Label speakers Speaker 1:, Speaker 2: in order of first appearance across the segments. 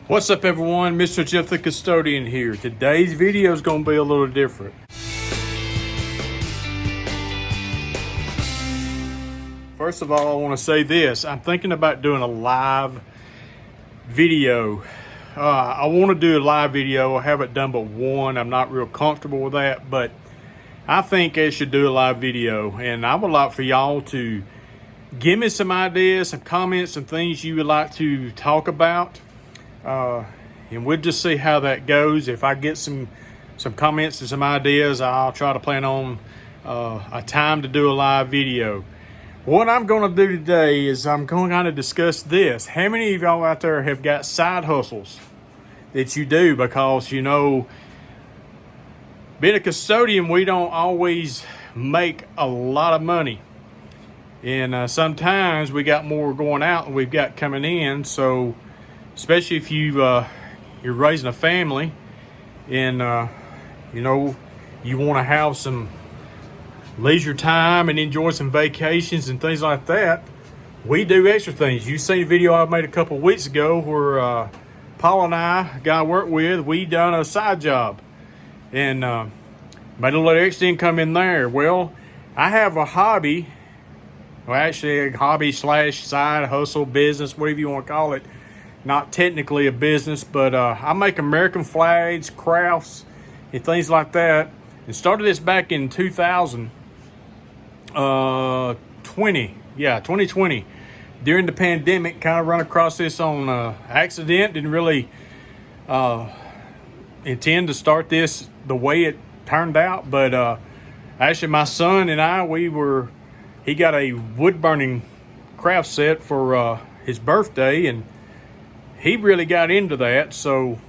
Speaker 1: What's up everyone, Mr. Jeff the Custodian here. Today's video is going to be a little different. First of all, I want to say this. I'm thinking about doing a live video. I want to do a live video. I haven't done but one. I'm not real comfortable with that, but I think I should do a live video. And I would like for y'all to give me some ideas, some comments, some things you would like to talk about. And we'll just see how that goes. If I get some comments and some ideas, I'll try to plan on a time to do a live video. What I'm going to do today is I'm going to kind of discuss this. How many of y'all out there have got side hustles that you do? Because, you know, being a custodian, we don't always make a lot of money. And sometimes we got more going out than we've got coming in. So especially if you're raising a family and you know, you want to have some leisure time and enjoy some vacations and things like that, we do extra things. You seen a video I made a couple of weeks ago where Paul and I, a guy I work with, we done a side job and made a little extra income in there. Well, I have a hobby, well actually a hobby slash side hustle business, whatever you want to call it. Not technically a business, but I make American flags, crafts, and things like that. And started this back in 2020. During the pandemic, kind of run across this on accident. Didn't really intend to start this the way it turned out. But actually, my son and I, he got a wood burning craft set for his birthday, and he really got into that. So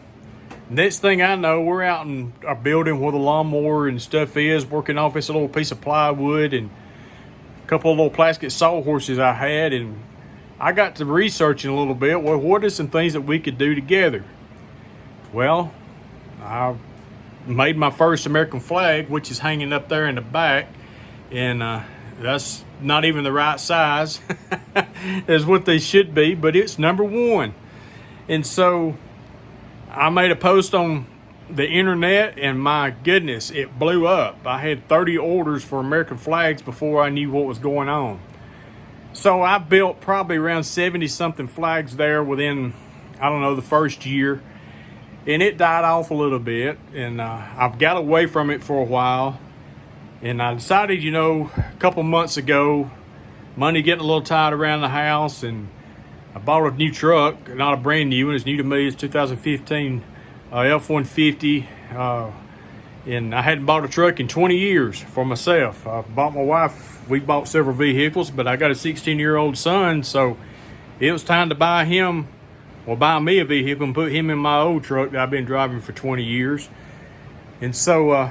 Speaker 1: next thing I know, we're out in our building where the lawnmower and stuff is, working off this little piece of plywood and a couple of little plastic sawhorses I had. And I got to researching a little bit. Well, what are some things that we could do together? Well, I made my first American flag, which is hanging up there in the back. And that's not even the right size as what they should be, but it's number one. And so I made a post on the internet, and my goodness, it blew up. I had 30 orders for American flags before I knew what was going on. So I built probably around 70 something flags there within, I don't know, the first year. And it died off a little bit, and I've got away from it for a while. And I decided, you know, a couple months ago, money getting a little tight around the house, and I bought a new truck, not a brand new one, it's new to me, it's 2015 F-150, and I hadn't bought a truck in 20 years for myself. I bought my wife, we bought several vehicles, but I got a 16-year-old son, so it was time to buy me a vehicle and put him in my old truck that I've been driving for 20 years. And so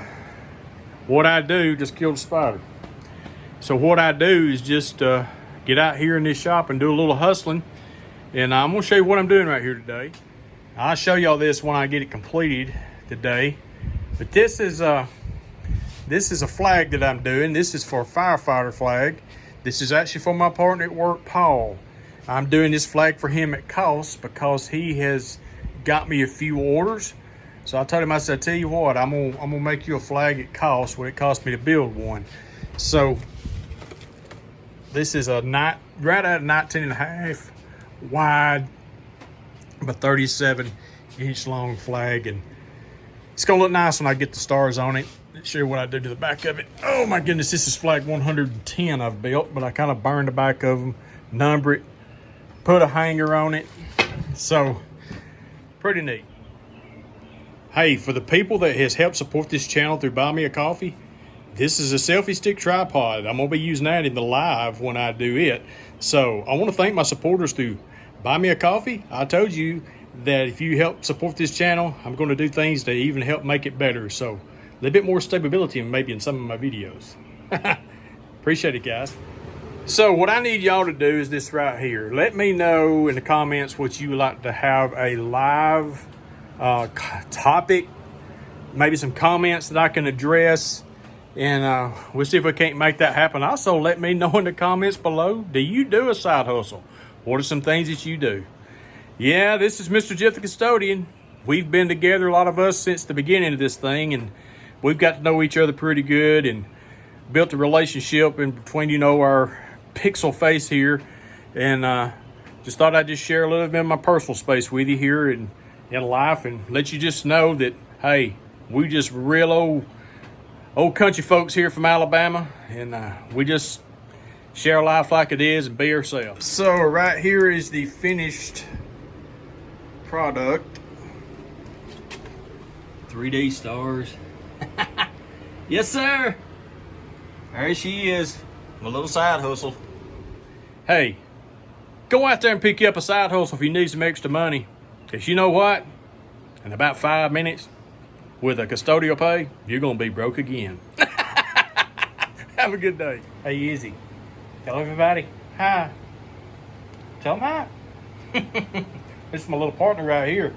Speaker 1: what I do, just killed a spider. So what I do is just get out here in this shop and do a little hustling. And I'm going to show you what I'm doing right here today. I'll show y'all this when I get it completed today. But this is a flag that I'm doing. This is for Firefighter Flag. This is actually for my partner at work, Paul. I'm doing this flag for him at cost because he has got me a few orders. So I told him, I said, tell you what, I'm gonna make you a flag at cost what it cost me to build one. So this is right at 19 and a half wide, but 37-inch long flag, and it's gonna look nice when I get the stars on it. Let's show you what I do to the back of it. Oh my goodness, this is flag 110 I've built, but I kind of burned the back of them, number it, put a hanger on it. So pretty neat. Hey, for the people that has helped support this channel through Buy Me a Coffee, this is a selfie stick tripod. I'm going to be using that in the live when I do it. So I want to thank my supporters through Buy Me a Coffee. I told you that if you help support this channel, I'm going to do things to even help make it better. So a little bit more stability maybe in some of my videos. Appreciate it, guys. So what I need y'all to do is this right here. Let me know in the comments what you would like to have a live topic, maybe some comments that I can address. And we'll see if we can't make that happen. Also, let me know in the comments below, do you do a side hustle? What are some things that you do? Yeah, this is Mr. Jeff the Custodian. We've been together, a lot of us, since the beginning of this thing, and we've got to know each other pretty good and built a relationship in between, you know, our pixel face here. And just thought I'd just share a little bit of my personal space with you here in life and let you just know that, hey, we just real old country folks here from Alabama, and we just share life like it is and be ourselves. So right here is the finished product. 3D stars. Yes, sir. There she is. My little side hustle. Hey, go out there and pick you up a side hustle if you need some extra money. Because you know what? In about 5 minutes, with a custodial pay, you're going to be broke again. Have a good day. Hey, Izzy. Tell everybody hi. Tell them hi. This is my little partner right here.